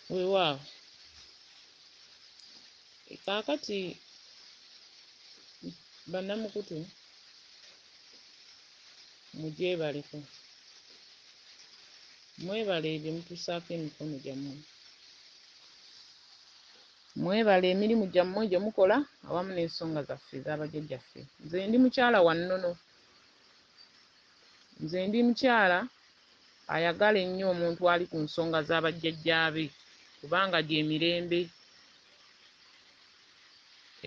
weewaawo kaakati bannamukutu mugyebaleko, mwebale bye mutuusaako emikono gyammwe, mwebale emirimu gyammwe gye mukola awamu n'ensonga zaffe ez'abajjajjaffe. Nze ndi mukyala wa nnono, nze ndi mukyala ayagala ennyo omuntu ali ku nsonga z'abajjajjaabe kubanga gy'emirembe,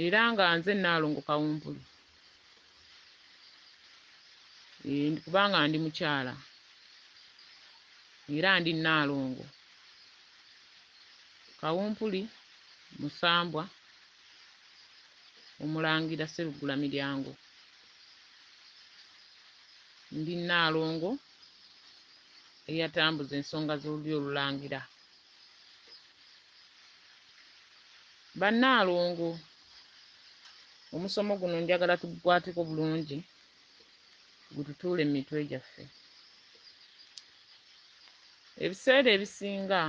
era nga nze Nalongo Kawumpuli kubanga ndi mukyala era ndi Nalongo Kawumpuli Musambwa Omulangira Sseruggula Miryango. Ndi Nalongo eyatambuza ensonga z'olulyo olulangira. Bannalongo, omusomo guno njagala tugukwateko bulungi gututuule mu mitwe gyaffe. Ebiseera ebisinga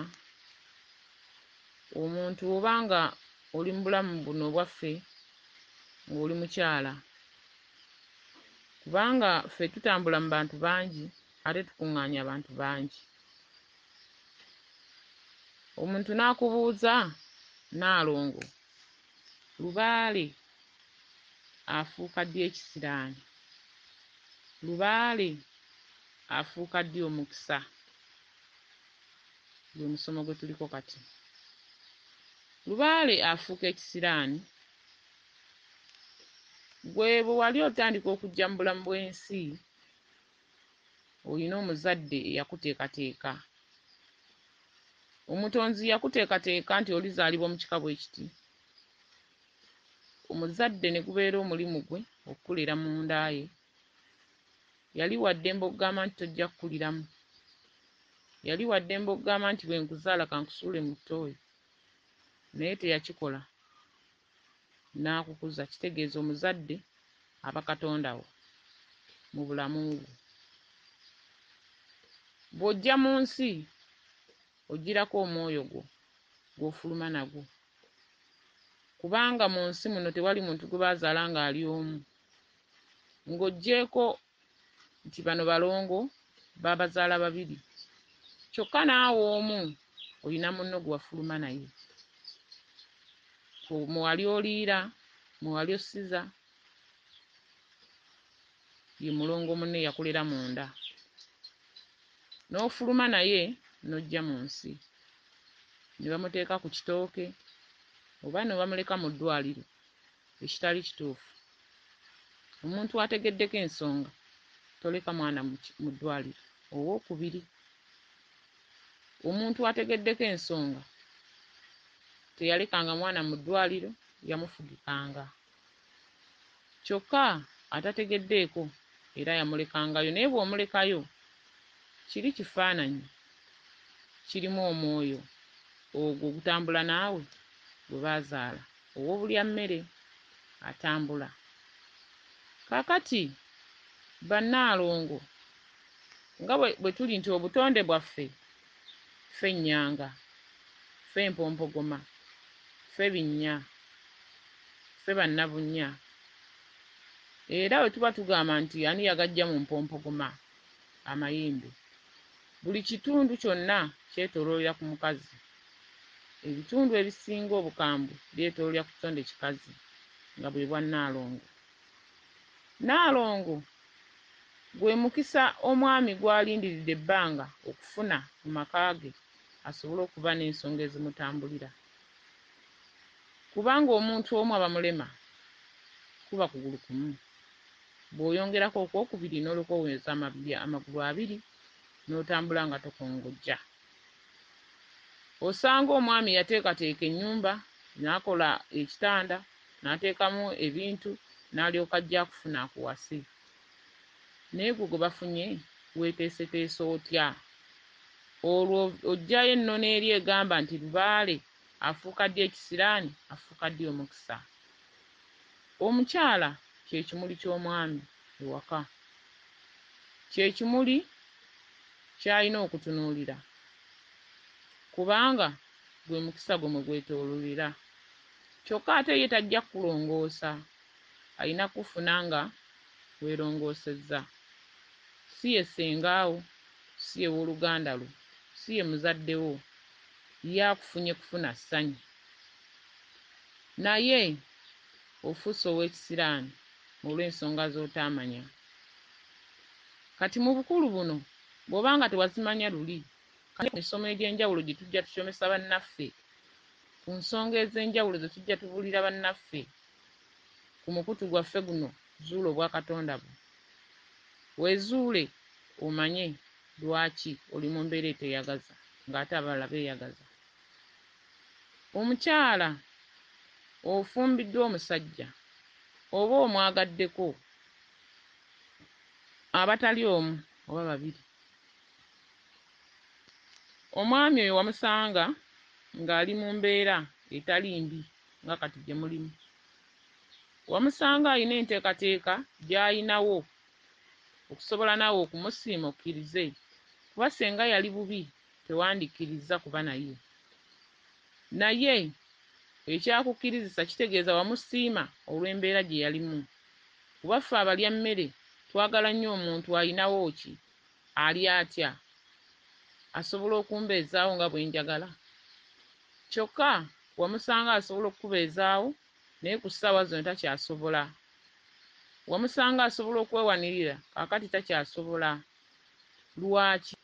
omuntu obanga oli mu bulamu buno obwaffe ng'oli mukyala, kubanga ffe tutambula mu bantu bangi ate tukuŋŋaanya abantu bangi. Omuntu n'akubuuza, Nalongo, Lubaale afuuka ddi Ekisirani? Lubaale afuuka ddi Omukisa? Gwe musomo gwe tuliko kati. Lubaale afuuka Ekisirani gwe bwe wali otandika okujja mu bulamu bw'ensi olina omuzadde eyakuteekateeka. Omutonzi yakuteekateeka nti olizaalibwa mu kika bwe kiti. Omuzadde ne gubeera omulimu gwe okukulira mu nda ye. Yali waddembe okugamba nti tojja kukuliramu. Yali waddembe okugamba nti bwe nkuzaala kankusuule mu ttooyi. Naye teyakikola. N'akukuza. Kitegeeza omuzadde aba Katonda wo mu bulamu bwo. Bw'ojja mu nsi ogirako omwoyo gwo gw'ofuluma nagwo, kubanga mu nsi muno tewali muntu gwe baazaala ng'ali omu. Ng'oggyeko nti bano balongo baabazaala babiri, kyokka naawe omu olina munno gwe wafuluma naye. Mwe wali oliira, mwe wali osiza, ye mulongo munne yakulera mu nda. N'ofuluma naye n'ojja mu nsi. Ne bamuteeka ku kitooke oba ne bamuleka mu ddwaliro ekitali kituufu. Omuntu ategeddeko ensonga toleka mwana mu ddwaliro. Owookubiri, omuntu ategeddeko ensonga teyalekanga mwana mu ddwaliro, yamufugikanga. Kyokka atategeddeeko era yamulekangayo. Naye bw'omulekayo kiri kifaananyi, kirimu omwoyo ogwo ogutambula naawe gwe baazaala. Ow'obulya mmere atambula. Kaakati Bannalongo, nga bwe tuli nti obutonde bwaffe, ffe Nnyanga, ffe Empompogoma, ffe Binnya, ffe Bannabunnya. Era bwe tuba tugamba nti ani yagajja mu Mpompogoma amayimbe, buli kitundu kyonna kyetooloolera ku mukazi. Ebitundu ebisinga obukambwe byetooloolera ku kitonde kikazi nga bwe bwa Nalongo. Nalongo gwe mukisa omwami gw'alindiridde ebbanga okufuna mu maka ge asobole okuba n'ensonga ezimutambulira. Kubanga omuntu omu aba mulema kuba kugulu kumu. Bw'oyongerako okwokubiri n'olyoka oweza amagulu abiri n'otambula nga tokongojja. Osanga omwami yateekateeka ennyumba, n'akola ekitanda, n'ateekamu ebintu, n'alyoka ajja kufuna akuwase. Naye gwe gwe bafunye weeteeseteese otya? Olwo oggyayo ennono eri egamba nti Lubaale afuuka ddi Ekisirani, afuuka ddi Omukisa. Omukyala kye kimuli ky'omwami ewaka. Kye kimuli ky'alina okutunuulira. Kubanga gwe mukisa gwe gwetoololera. Kyokka ate ye tajja kulongoosa, alina kufuna nga weerongoosezza. Si ye ssengaawo, si ye w'oluganda lwo, si ye muzadde wo, ye akufunye kufuna ssanyu. Naye ofuuse ow'ekisiraani olw'ensonga z'otaamanya. Kati mu bukulu buno bw'obanga tewazimanya luli, kale ku misomo egy'enjawulo gye tujja tusomesa bannaffe, ku nsonga ez'enjawulo ze tujja tubuulira bannaffe ku mukutu gwaffe guno, zuula obwa Katonda bwo. Weezuule omanye lwaki oli mu mbeera eteyagaza ng'ate abalala beeyagaza. Omukyala ofumbiddwa omusajja oba omwagaddeko abatali omu oba babiri. Omwami oyo wamusanga ng'ali mu mbeera etali mbi nga kati gye mulimu. Wamusanga alina enteekateeka gy'ayinawo okusobola naawe okumusiima okkirize, kuba senga yali bubi tewandikkiriza kuba naye. Naye ekyakukkirizisa kitegeeza wamusiima olw'embeera gye yalimu. Kuba ffe abalya mmere twagala nnyo omuntu ayinawo ki, ali atya, asobola okumbeezaawo nga bwe njagala. Kyokka wamusanga asobola okukubeezaawo naye ku ssaawa zino takyasobola. Wamusanga asobola okwewanirira kaakati takyasobola. Lwaki?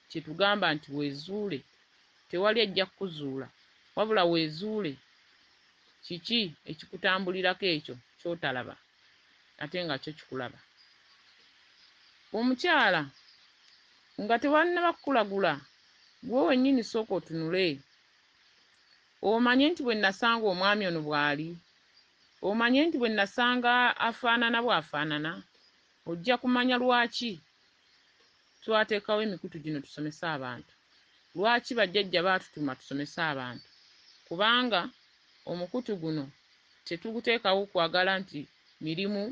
Kye tugamba nti weezuule, tewali ajja kukuzuula, wabula weezuule kiki ekikutambulirako ekyo ky'otalaba ate nga kyo kikulaba. Omukyala nga tewannaba kukulagula, gwe wennyini sooka otunule omanye nti bwe nasanga omwami ono bw'ali, omanye nti bwe nasanga afaanana bw'afaanana, ojja kumanya lwaki twateekawo emikutu gino tusomese abantu, lwaki bajjajja baatutuma tusomese abantu. Kubanga omukutu guno tetuguteekawo kwagala nti mirimu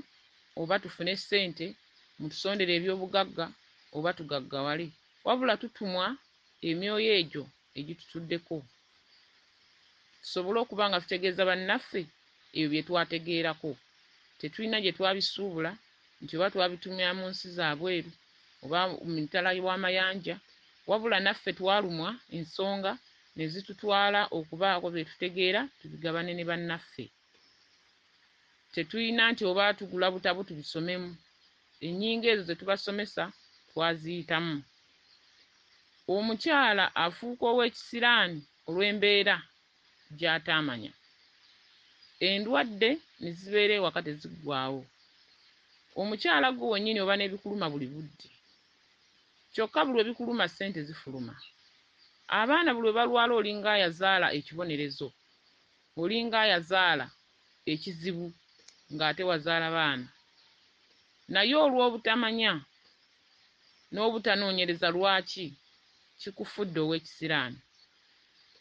oba tufune ssente mutusondere eby'obugagga oba tugaggawale, wabula tutumwa emyoyo egyo egitutuddeko tusobole okuba nga tutegeeza bannaffe ebyo bye twategeerako. Tetulina gye twabisuubula nti oba twabitumya mu nsi zaabweru oba mu mitala w'amayanja, wabula naffe twalumwa ensonga ne zitutwala okubaako bye tutegeera tubigabane ne bannaffe. Tetulina nti oba tugula butabo tubisomemu, ennyingo ezo ze tubasomesa twaziyitamu. Omukyala afuuka ow'ekisiraani olw'embeera gy'ataamanya. Endwadde ne zibeera ewaka teziggwaawo. Omukyala gwe wennyini oba n'ebikuluma buli budde, kyokka buli ebikuluma ssente zifuluma. Abaana buli lwe balwala olinga ayazaala ekibonerezo, olinga ayazaala ekizibu ng'ate wazaala baana. Naye olw'obutamanya n'obutanoonyereza lwaki kikufudde ow'ekisiraani.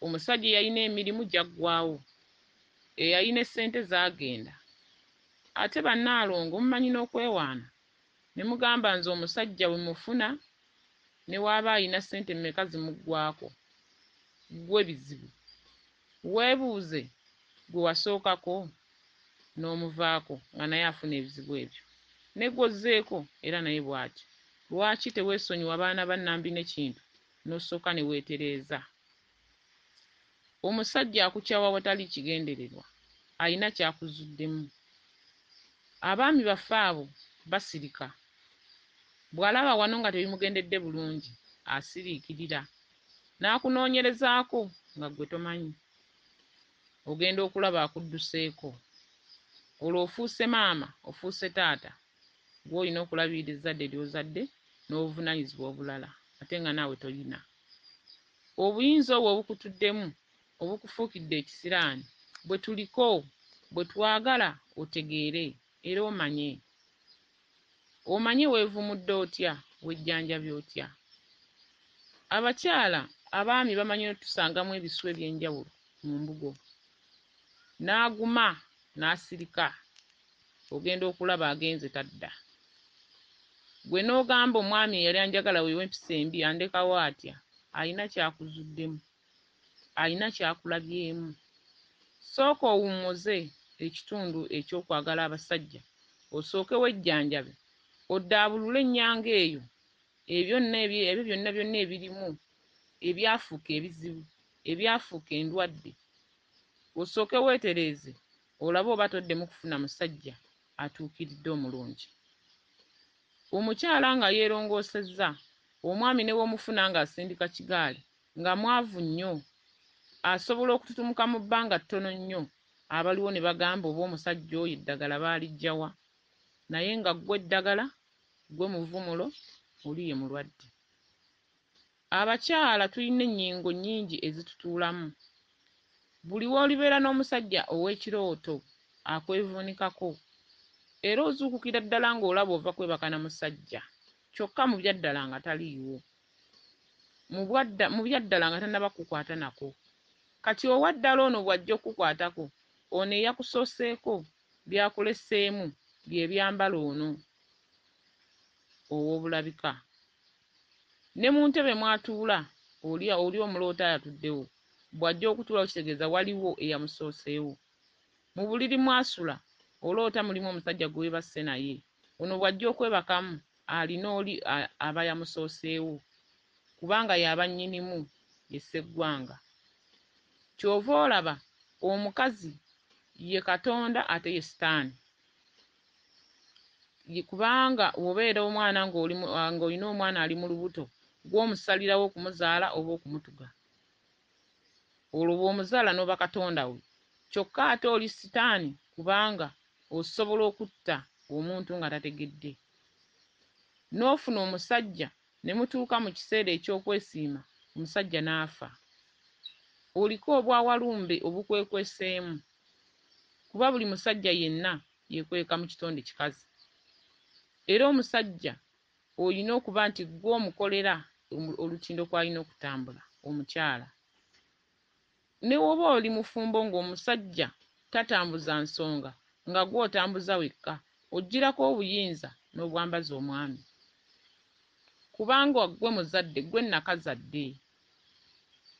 Omusajja eyalina emirimu gyaggwaawo, eyalina essente zaagenda. Ate bannaalongo mumanyi n'okwewaana ne mugamba nze omusajja bwe mufuna ne waaba alina ssente mmeka zimuggwaako, gwe bizibu. Weebuuze gwe wasookako n'omuvaako nga naye afuna ebizibu ebyo. Ne gw'ozzeeko era naye bw'ati. Lwaki teweesonyiwa baana bannambi n'ekintu n'osooka ne weetereeza? Omusajja akukyawa watali kigendererwa alina kyakuzuddemu. Abaami baffe abo basirika. Bw'alaba wano nga tebimugendedde bulungi asiriikirira n'akunoonyerezaako nga ggwe tomanyi. Ogenda okulaba akudduseeko. Olwo ofuuse maama, ofuuse taata, gwe olina okulabirira ezzadde ly'ozadde n'obuvunaanyizibwa obulala ate nga naawe tolina. Obuyinza obwo obukutuddemu obukufuukidde ekisiraani bwe tuliko, bwe twagala otegeere era omanye. Omanye weevumudde otya, wejjanjabye otya. Abakyala abaami bamanyi n'otusangamu ebisu eby'enjawulo mu mbugo. N'aguma n'asirika, ogenda okulaba agenze tadda. Gwe n'ogamba omwami eyali anjagala weewe empisa embi andekawo atya, alina kyakuzuddemu. alina kyakulabyemu. Sooka owummuze ekitundu ekyokwagala abasajja, osooke wejjanjabe, oddaabulule ennyanga eyo, ebyo byonna ebirimu ebyafuuka ebizibu, ebyafuuka endwadde, osooke weetereeze olabe oba toddemu kufuna musajja atuukiridde omulungi. Omukyala nga yeerongoosezza, omwami ne w'omufuna ng'asindika kigaali, nga mwavu nnyo, asobola okututumuka mu bbanga ttono nnyo, abaliwo ne bagamba oba omusajja oyo eddagala baaliggyawa, naye nga ggwe eddagala, ggwe muvumulo, oli ye mulwadde. Abakyala tulina ennyingo nnyingi ezitutuulamu. Buli w'olibeera n'omusajja ow'ekirooto akwevuunikako, era ozuukukira ddala ng'olaba ova kwebaka na musajja, kyokka mu byaddala nga taliiwo, mu byaddala nga tannaba kukwata nako. Kati owaddala ono bw'ajja okukwatako, ono eyakusooseeko byakuleseemu bye byambala ono ow'obulabika. Ne mu ntebe mwatuula oli omuloota ayatuddewo, bw'ajja okutuula okitegeeza waliwo eyamusooseewo. Mu buliri mwasula oloota mulimu omusajja gwe weebasse naye, ono bw'ajja okwebakamu alina oli aba yamusooseewo, kubanga y'aba nnyinimu ye sseggwanga. Ky'ova olaba omukazi ye Katonda ate ye Sitaani. Kubanga obeera omwana ng'olina omwana ali mu lubuto, gw'omusalirawo okumuzaala oba okumutuga. Olwo bw'omuzaala n'oba Katonda we. Kyokka ate oli Sitaani kubanga osobola okutta omuntu nga tategedde. N'ofuna omusajja ne mutuuka mu kiseera eky'okwesiima, omusajja n'afa. Oliko obwawalumbe obukwekweseemu, kuba buli musajja yenna yeekweka mu kitonde kikazi. Era omusajja olina okuba nti gwe omukolera olutindo kw'alina okutambula, omukyala. Ne woba oli mufumbo ng'omusajja tatambuza nsonga, nga gwe otambuza wekka, ogirako obuyinza n'obwambaza omwami. Kubanga gwe muzadde, gwe nakazadde.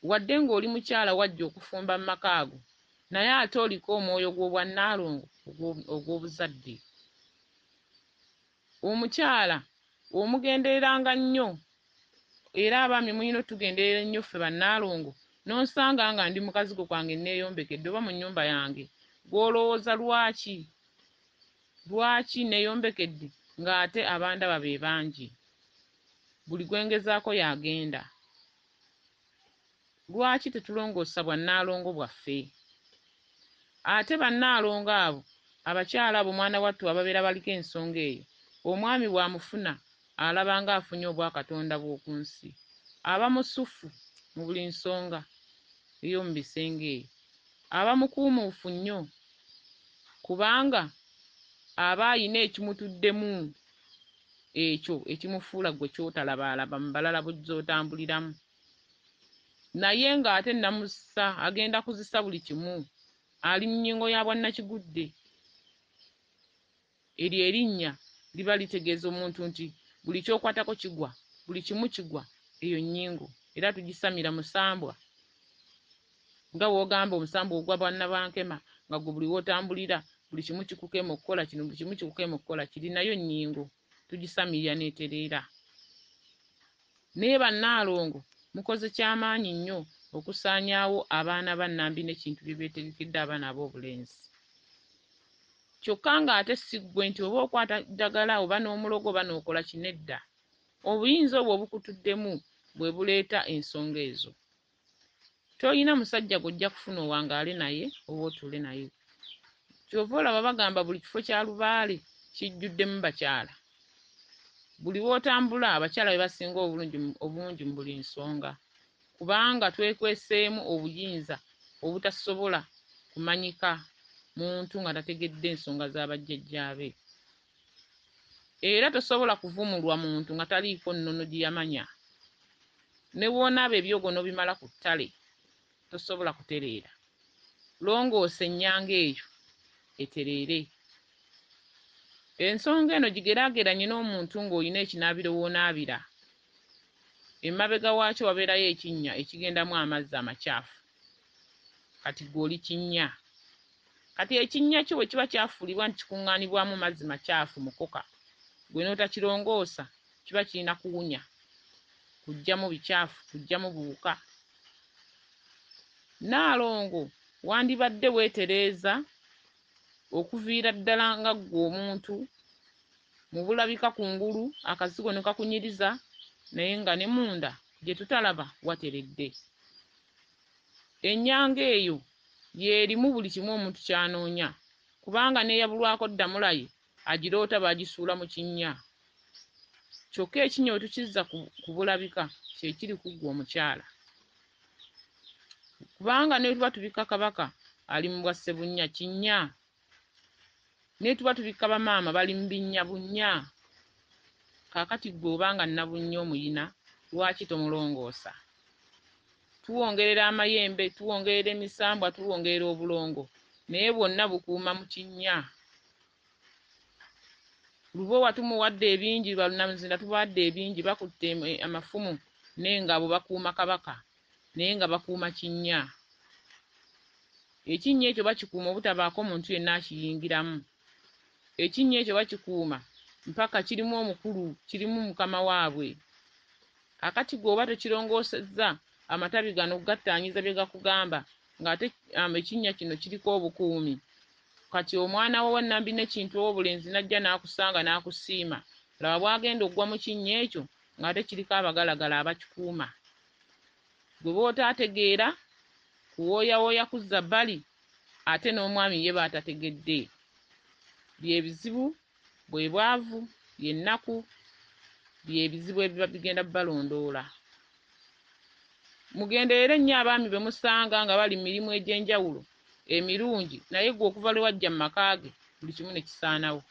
Wadde ng'oli mukyala wajja okufumba mu maka ago, naye ate oliko omwoyo gw'obwannaalongo ogw'obuzadde. Omukyala omugendereranga nnyo, era abaami mulina otugenderera ennyo ffe bannaalongo, n'onsanga nga ndi mukazigo kwange neeyombekedde oba mu nnyumba yange, gw'olowooza lwaki neeyombekedde ng'ate abandaba be bangi, buli gwengezaako y'agenda. Lwaki tetulongoosa bwannaalongo bwaffe? Ate bannaalongo abo, abakyala abo mwana wattu ababeera baliko ensonga eyo, omwami bw'amufuna alaba ng'afunye obwakatonda bw'oku nsi. Aba musufu mu buli nsonga ey'omu bisenge eyo. Aba mukuumuufu nnyo kubanga aba ayina ekimutuddemu ekyo ekimufuula gwe ky'otalabalaba mu balala z'otambuliramu. Naye ng'ate namussa agenda kuzisa buli kimu, ali mu nnyingo ya bwannakigudde. Eryo erinnya liba litegeeza omuntu nti buli ky'okwatako kigwa, buli kimu kigwa, eyo nnyingo, era tugisamira musambwa. Nga w'ogamba omusambwa ogwa bwannabankema nga gwe buli w'otambulira buli kimu kikukema okukola kino, buli kimu kikukema okukola kiri, nayo nnyingo tugisamirira n'etereera. Naye bannaalongo mukoze ky'amaanyi nnyo okusaanyaawo abaana bannambi n'ekintu bye beetegekedde abaana ab'obulenzi. Kyokka ng'ate si ggwe nti oba okwata ddagala oba n'omulogo oba n'okola kinedda. Obuyinza obwo obukutuddemu bwe buleeta ensonga ezo. Toyina musajja gw'ojja kufuna owangaale naye oba otuule naye. Kyova olaba bagamba buli kifo kya Lubaale kijjuddemu bakyala. Buli w'otambula abakyala be basinga obulungi mu buli nsonga, kubanga twekweseemu obuyinza obutasobola kumanyika muntu nga tategedde ensonga z'abajjajjaabe. Era tosobola kuvumulwa muntu nga taliiko nnono gye yamanya. Ne bw'onaaba ebyogo bimala ku ttale, tosobola kutereera. Longoosa ennyanga eyo etereere. Ensonga eno gigeraageranye n'omuntu ng'olina ekinaabiro w'onaabira. Emabega waakyo wabeerayo ekinnya ekigendamu amazzi amakyafu. kati gw'oli kinnya. Kati ekinnya kyo bwe kiba kyafuulibwa nti kikuŋŋaanibwamu mazzi makyafu mukoka, gwe n'otakirongoosa kiba kirina kuwunya, kuggyamu bikyafu, kuggyamu buwuka. Nalongo wandibadde weetereeza okuviira ddala nga ggwe omuntu mu bulabika kungulu akazigo ne kakunyiriza, naye nga ne munda gye tutalaba wateredde. Ennyanga eyo y'erimu buli kimu omuntu ky'anoonya, kubanga n'eyabulwako ddamulaye agiroota baagisuula mu kinnya. Kyokka ekinnya bwe tukizza ku bulabika kye kiri ku ggwe omukyala. Kubanga ne tuba tubika kabaka ali mu bwa ssebunnya kinnya, ne tuba tubika bamaama bali mu binnya bunnya. Kaakati ggwe obanga nnabunnya omuyina, lwaki tomulongoosa? Tuwongerera amayembe, tuwongerera emisambwa, tuwongerera obulongo, naye bwonna bukuuma mu kinnya. Lubowa tumuwadde ebingi, balunamuzina tubawadde ebingi, bakutte amafumu n'engabo bakuuma kabaka, naye nga bakuuma kinnya. Ekinnya ekyo bakikuuma obutabaako muntu yenna akiyingiramu. Ekinnya ekyo bakikuuma mpaka kirimu omukulu, kirimu mukama waabwe. Kakati gwe oba tokirongoosezza, amatabi gano gattaanyiza bye gakugamba, ng'ate ekinnya kino kiriko obukuumi. Kati omwana wo Nambi n'ekintu ow'obulenzi n'ajja n'akusanga n'akusiima, laba bw'agenda oggwa mu kinnya ekyo ng'ate kiriko abagalagala abakikuuma. Gwe b'otaategeera kuwooyawooya kuzza bbali, ate n'omwami ye baatategedde. Bye bizibu, bwe bwavu, y'ennaku, bye bizibu ebiba bigenda balondoola. Mugenderere nnyo abaami be musanga nga bali mirimu egy'enjawulo emirungi, naye gwe okuva lwe wajja mu maka ge buli kimu ne kisaanawo.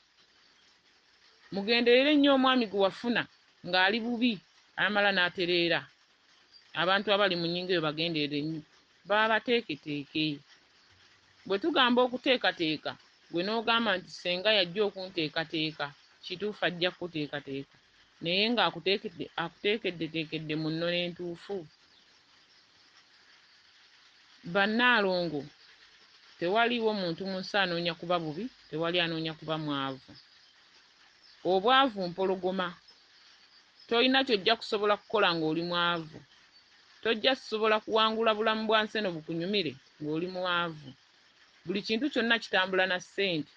Mugenderere nnyo omwami gwe wafuna ng'ali bubi, amala n'atereera. Abantu abali mu nnyingo eyo bagenderere nnyo, baba bateeketeeke. Bwe tugamba okuteekateeka, gwe n'ogamba nti senga yajja okunteekateeka, kituufu ajja kukuteekateeka, naye ng'akuteekeddeteekedde mu nnono entuufu. Bannaalongo, tewaliiwo muntu mu nsi anoonya kuba bubi, tewali anoonya kuba mwavu. Obwavu mpologoma, tolina kyojja kusobola kukola ng'oli mwavu. Tojja kusobola kuwangula bulamu bwa nsi eno bukunyumire ng'oli mwavu. Buli kintu kyonna kitambula na ssente.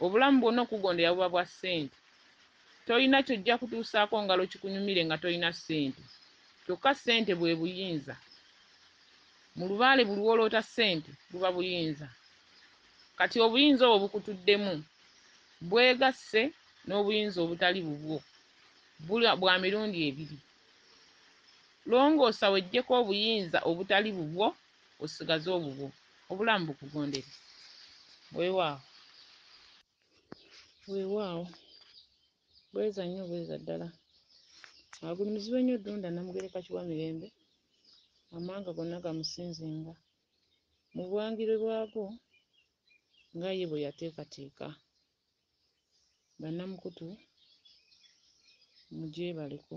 Obulamu bwonna okugondera buba bwa ssente. Tolina kyojja kutuusaako ngalo kikunyumire nga tolina ssente. Kyokka ssente bwe buyinza. Mu Lubaale buli woloota ssente buba buyinza. Kati obuyinza obwo bukutuddemu bwegasse n'obuyinza obutali bubwo, bwa mirundi ebiri. Longoosa weggyeko obuyinza obutali bubwo, osigaze obubwo, obulamu bukugondere. Weewaawo, weewaawo, bweza nnyo, bweza ddala. Aguli muzibe nnyo Ddunda Namugereka Kiwa Mirembe, amanga gonna gamusinzenga mu buwangire bwago nga ye bwe yateekateeka. Bannamukutu mugyebaleko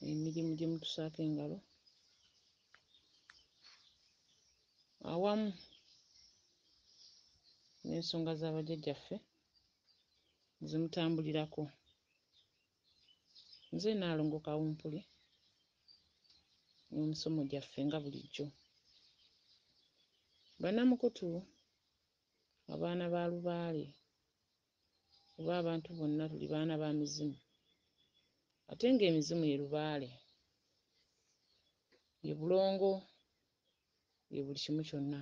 emirimu gye mutusaako engalo, awamu n'ensonga z'abajjajjaffe zimutambulirako. Nze Nalongo Kawumpuli n'emisomo gyaffe nga bulijjo. Bannamukutu, abaana ba Lubaale, oba abantu bonna tuli baana ba mizimu, ate ng'emizimu ye Lubaale, ye bulongo, ye buli kimu kyonna.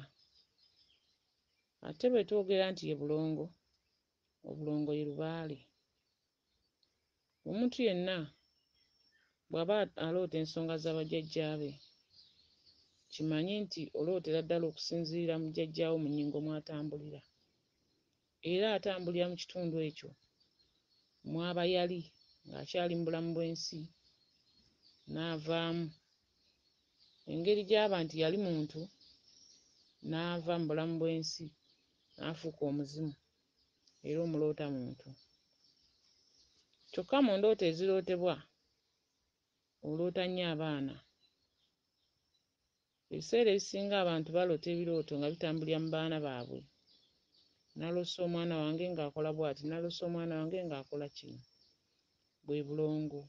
Ate bwe twogera nti ye bulongo, obulongo ye Lubaale. Omuntu yenna bw'aba aloota ensonga z'abajjajjaabe, kimanye nti olootera ddala okusinziira mu jjajjaawo mu nnyingo mw'atambulira, era atambulira mu kitundu ekyo mw'aba yali ng'akyali mu bulamu bw'ensi, n'avaamu. Engeri gy'aba nti yali muntu, n'ava mu bulamu bw'ensi n'afuuka omuzimu, era omuloota muntu. Kyokka mu ndoota ezirootebwa, oloota nnyo abaana, Ebiseera ebisinga abantu baloota ebirooto nga bitambulira mu baana baabwe. Naloose omwana wange ng'akola bw'ati, naloose omwana wange ng'akola kino. Bwe bulongo.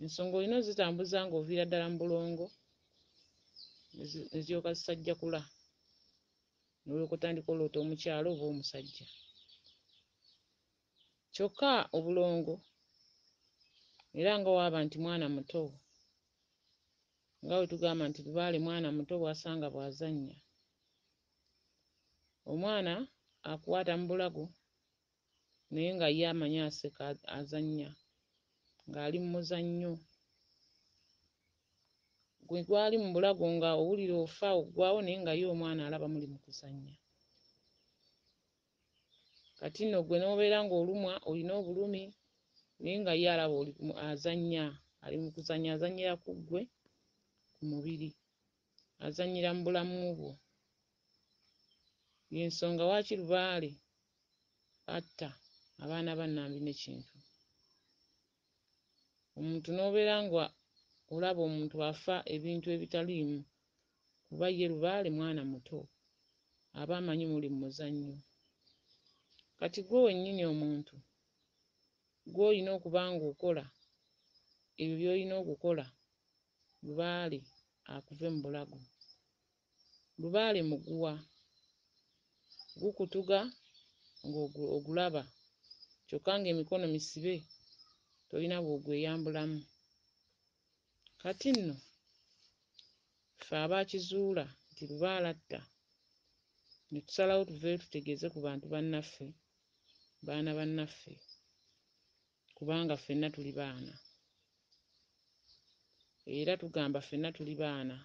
Ensonga olina ozitambuza ng'oviira ddala mu bulongo, ne ziryoka zisajjakula. N'olyoka otandika oloota omukyalo oba omusajja. Kyokka obulongo era nga waaba nti mwana muto, nga bwe tugamba nti Lubaale mwana muto bw'asanga bw'azannya. Omwana akwata mu bulago naye nga ye amanyi aseka azannya, ng'ali mu muzannyo. Gwe gwali mu bulago nga owulira ofa oggwawo naye nga ye omwana alaba muli mu kuzannya. Kati nno gwe n'obeera ng'olumwa olina obulumi naye nga ye alaba oli azannya, ali mu kuzannya, azannyira ku ggwe ku mubiri, azannyira mu bulamu bwo. Y'ensonga lwaki Lubaale atta abaana ba Nnambi ne Kintu. Omuntu n'obeera nga olaba omuntu afa ebintu ebitaliimu, kuba ye Lubaale mwana muto, aba amanyi muli mu muzannyo. Kati gwe wennyini omuntu gw'olina okuba ng'okola ebyo by'olina okukola, Lubaale akuve mu bulago. Lubaale muguwa, gukutuga ng'ogulaba, kyokka ng'emikono misibe, tolina bw'ogweyambulamu. Kati nno ffe abaakizuula nti Lubaale atta, ne tusalawo tuveeyo tutegeeze ku bantu bannaffe, baana bannaffe, kubanga ffenna tuli baana. Era tugamba ffenna tuli baana.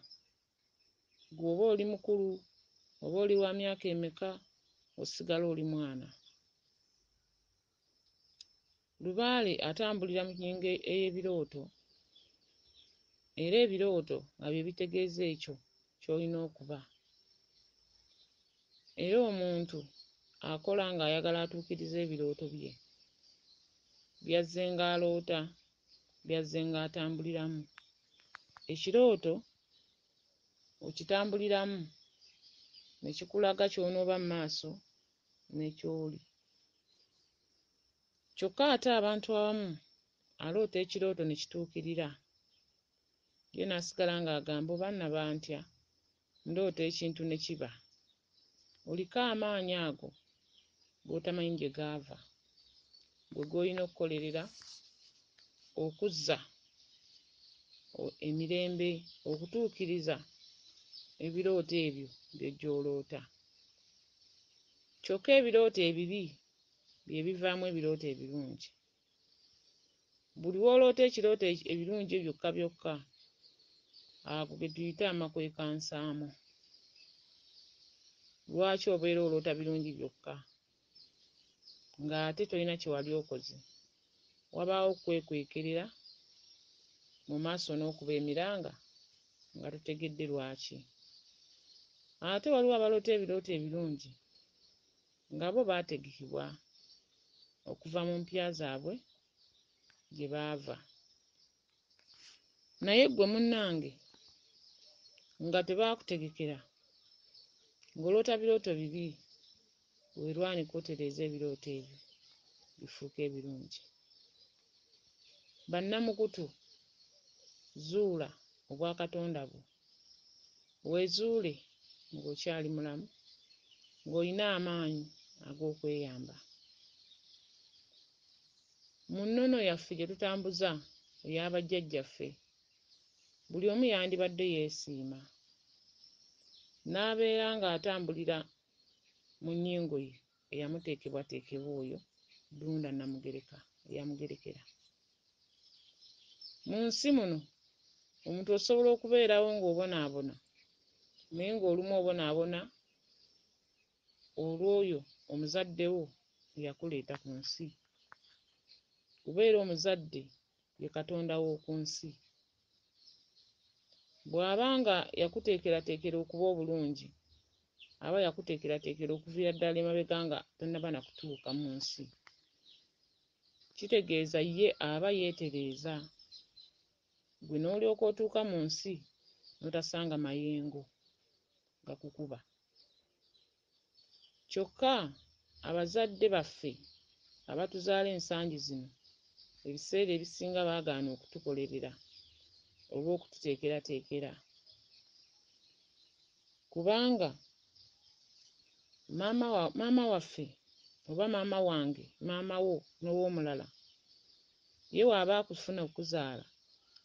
Gwe oba oli mukulu, oba oli wa myaka emeka, osigala oli mwana. Lubaale atambulira mu nnyingo ey'ebirooto, era ebirooto nga bye bitegeeza ekyo ky'olina okuba. Era omuntu akola ng'ayagala atuukirize ebirooto bye, byazze ng'aloota, byazze ng'atambuliramu. Ekirooto okitambuliramu ne kikulaga ky'onooba mu maaso n'eky'oli. Kyokka ate abantu abamu aloota ekirooto ne kituukirira, ye n'asigala ng'agamba oba nnaba ntya, ndoota ekintu ne kiba. Oliko amaanyi ago g'otamanyi gye gaava, gwe g'olina okukolerera okuzza emirembe, okutuukiriza ebirooto ebyo by'ojjooloota. Kyokka ebirooto ebibi bye bivaamu ebirooto ebirungi. Buli w'oloota ekirooto ebirungi byokka byokka, ago ge tuyita amakwekansaamu. Lwaki obeera oloota birungi byokka ng'ate tolina kye wali okoze? Wabaawo okwekwekerera mu maaso n'okuba emiranga nga totegedde lwaki. Ate waliwo abaloota ebirooto ebirungi nga bo baategekebwa okuva mu mpya zaabwe gye baava. Naye ggwe munnange nga tebaakutegekera, ng'oloota birooto bibi, weerwanike otereeze ebirooto ebyo bifuuke ebirungi. Bannamukutu, zuula obwa Katonda bwo, weezuule ng'okyali mulamu, ng'olina amaanyi ag'okweyamba. Mu nnono yaffe gye tutambuza ey'abajjajjaffe, buli omu yandibadde yeesiima, n'abeera ng'atambulira mu nnyingo ye eyamuteekebwateekebwa oyo Ddunda Namugereka eyamugerekera. Mu nsi muno omuntu osobola okubeerawo ng'obonaabona, naye ng'olumu obonaabona olw'oyo omuzadde wo eyakuleeta ku nsi. Kubeera omuzadde ye Katonda w'oku nsi. Bw'aba nga yakuteekerateekera okuba obulungi, aba yakuteekerateekera okuviira ddala emabega nga tonnaba na kutuuka mu nsi. Kitegeeza ye aba yeetereeza, gwe n'olyoka otuuka mu nsi n'otasanga mayengo gakukuba. Kyokka abazadde baffe abatuzaala ensangi zino ebiseera ebisinga baagaana okutukolerera oba okututeekerateekera, kubanga maama waffe oba maama wange, maama wo n'ow'omulala, ye waaba akufuna okuzaala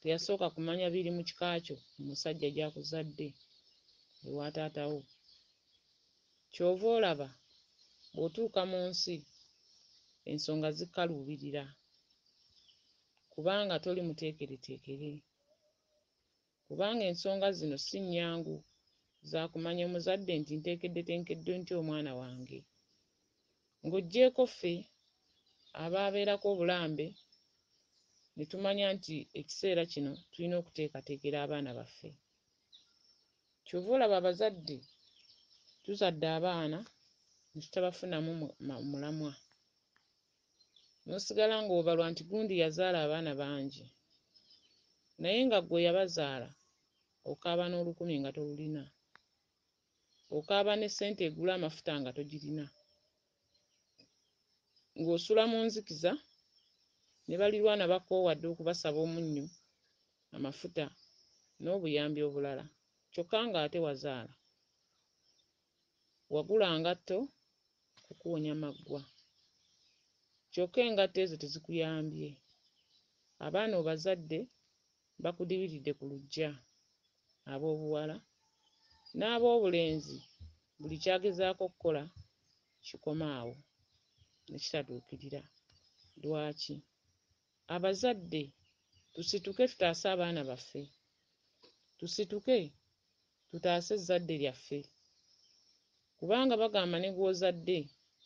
teyasooka kumanya biri mu kika kyo omusajja gy'akuzadde ewa taatawo. Ky'ova olaba bw'otuuka mu nsi ensonga zikkaluubirira kubanga toli muteekereteekere, kubanga ensonga zino si nnyangu za kumanya omuzadde nti nteekedde ntya omwana wange. Ng'oggyeko ffe abaabeerako obulambe ne tumanya nti ekiseera kino tulina okuteekateekera abaana baffe. Ky'ova olaba abazadde tuzadde abaana ne tutabafunamu mulamwa, n'osigala ng'obalwa nti gundi yazaala abaana bangi, naye nga ggwe yabazaala okaaba n'olukumi nga tolulina, okaaba ne ssente egula amafuta nga togirina, ng'osula mu nzikiza ne balirwana bakoowadde okubasaba omunnyo, amafuta n'obuyambi obulala, kyokka ng'ate wazaala. Wagula ngatto kukuwonya maggwa, kyokka engatto ezo tezikuyambye. Abaana obazadde bakudibiridde ku luggya, ab'obuwala n'ab'obulenzi buli kyagezaako okukola kikoma awo ne kitatuukirira. Lwaki? Abazadde tusituke tutaase abaana baffe, tusituke tutaase ezzadde lyaffe, kubanga bagamba ne gw'ozadde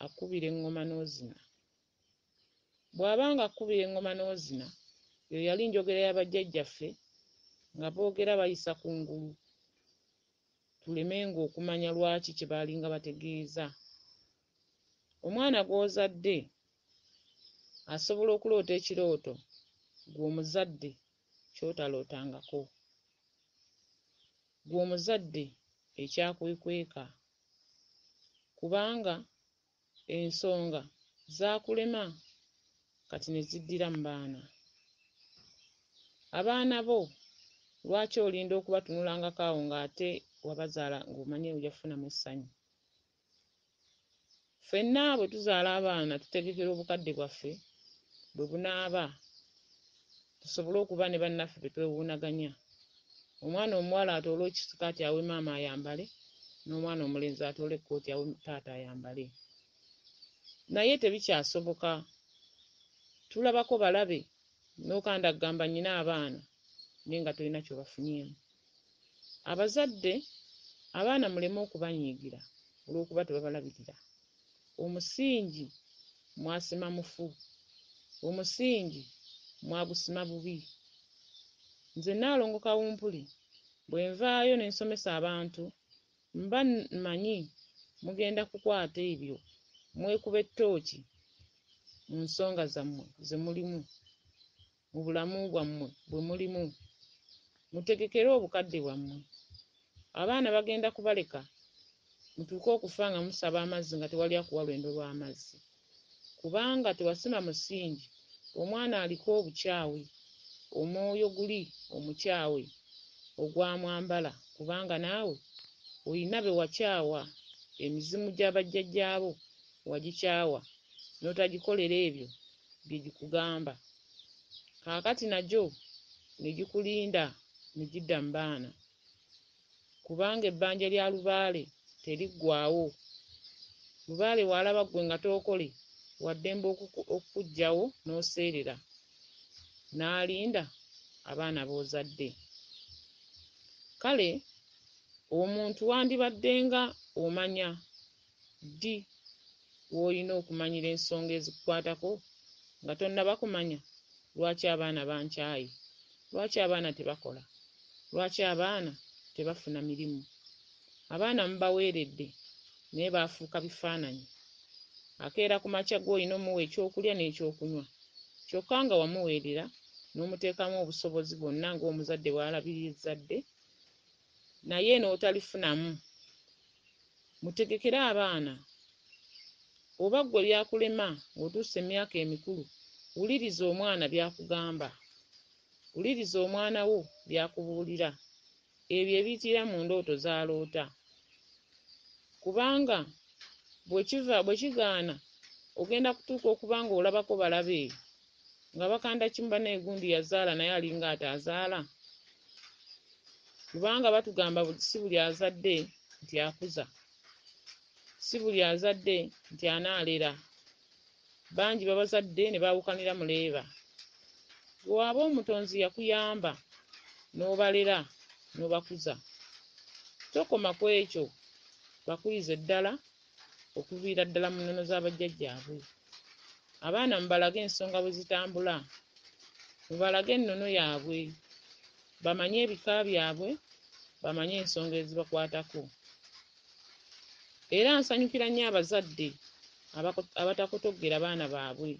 akkubira eŋŋoma n'ozina. Bw'abanga akkubira eŋŋoma n'ozina, eyo yali njogera y'abajjajjaffe nga boogera bayisa ku ngulu, tulemenga okumanya lwaki kye baalinga bategeeza. Omwana gw'ozadde asobola okuloota ekirooto gw'omuzadde ky'otalootangako, gw'omuzadde ekyakwekweka, kubanga ensonga zaakulema kati ne ziddira mu baana. Abaana bo lwaki olinda okubatunulangako awo ng'ate wabazaala ng'omanye ojja kufunamu essanyu? Ffenna bwe tuzaala abaana tutegekera obukadde bwaffe bwe bunaaba, tusobole okuba ne bannaffe be twewuunaganya. Omwana omuwala atoole ekisikaati awe maama ayambale, n'omwana omulenzi atoole ekkooti awe taata ayambale. Naye tebikyasoboka. Tulabako balabe n'okanda kugamba nnyina abaana naye nga tolina ky'obafunyemu. Abazadde abaana muleme okubanyiigira olw'okuba tebabalabirira. Omusingi mwasima mufu, omusingi mwagusima bubi. Nze Nalongo Kawumpuli bwe nvaayo ne nsomesa abantu mba mmanyi mugenda kukwata ebyo mwekuba ettooki mu nsonga zammwe ze mulimu, mu bulamu bwammwe bwe mulimu, mutegekere obukadde bwammwe. Abaana bagenda kubaleka mutuuke okufa nga musaba amazzi nga tewali akuwa lwendo lw'amazzi, kubanga tewasima musingi. Omwana aliko obukyawe, omwoyo guli omukyawe ogwamwambala, kubanga naawe olina be wakyawa, emizimu gy'abajjajjaabo wagikyawa n'otagikolera ebyo bye gikugamba. Kaakati nagyo ne gikulinda ne gidda mu baana, kubanga ebbanja lya Lubaale teriggwaawo. Lubaale w'alaba ggwe nga tookole waddembe okuggyawo n'oseerera, n'alinda abaana b'ozadde. Kale omuntu wandibaddenga omanya ddi w'olina okumanyira ensonga ezikukwatako nga tonnaba kumanya. Lwaki abaana bankyaye? Lwaki abaana tebakola? Lwaki abaana tebafuna mirimu? Abaana mubaweeredde naye baafuuka bifaananyi. Akeera ku makya gw'olina omuwa ekyokulya n'ekyokunywa, kyokka nga wamuweerera n'omuteekamu obusobozi bwonna ng'omuzadde bw'alabirira ezzadde, naye n'otalifunamu. Mutegekere abaana. Oba ggwe byakulema ng'otuusa emyaka emikulu, wuliriza omwana byakugamba. Wuliriza omwana wo byakubuulira. Ebyo ebiyitira mu ndooto z'aloota. Kubanga bwe kigaana ogenda kutuuka okuba ng'olabako balabe nga bakanda kimba n'egundi yazaala naye alinga ataazaala. Kubanga batugamba si buli azadde nti akuza, si buli azadde nti anaalera. Bangi babazadde ne baawukanira mu leeba. Bw'aba omutonzi yakuyamba n'obalera n'obakuza, tokoma ku ekyo, bakuyize ddala okuviira ddala mu nnono z'abajjajjaabwe. Abaana mubalage ensonga bwe zitambula, mubalage ennono yaabwe, bamanye ebika byabwe, bamanye ensonga ezibakwatako. Era nsanyukira nnyo abazadde abatakotoggera baana baabwe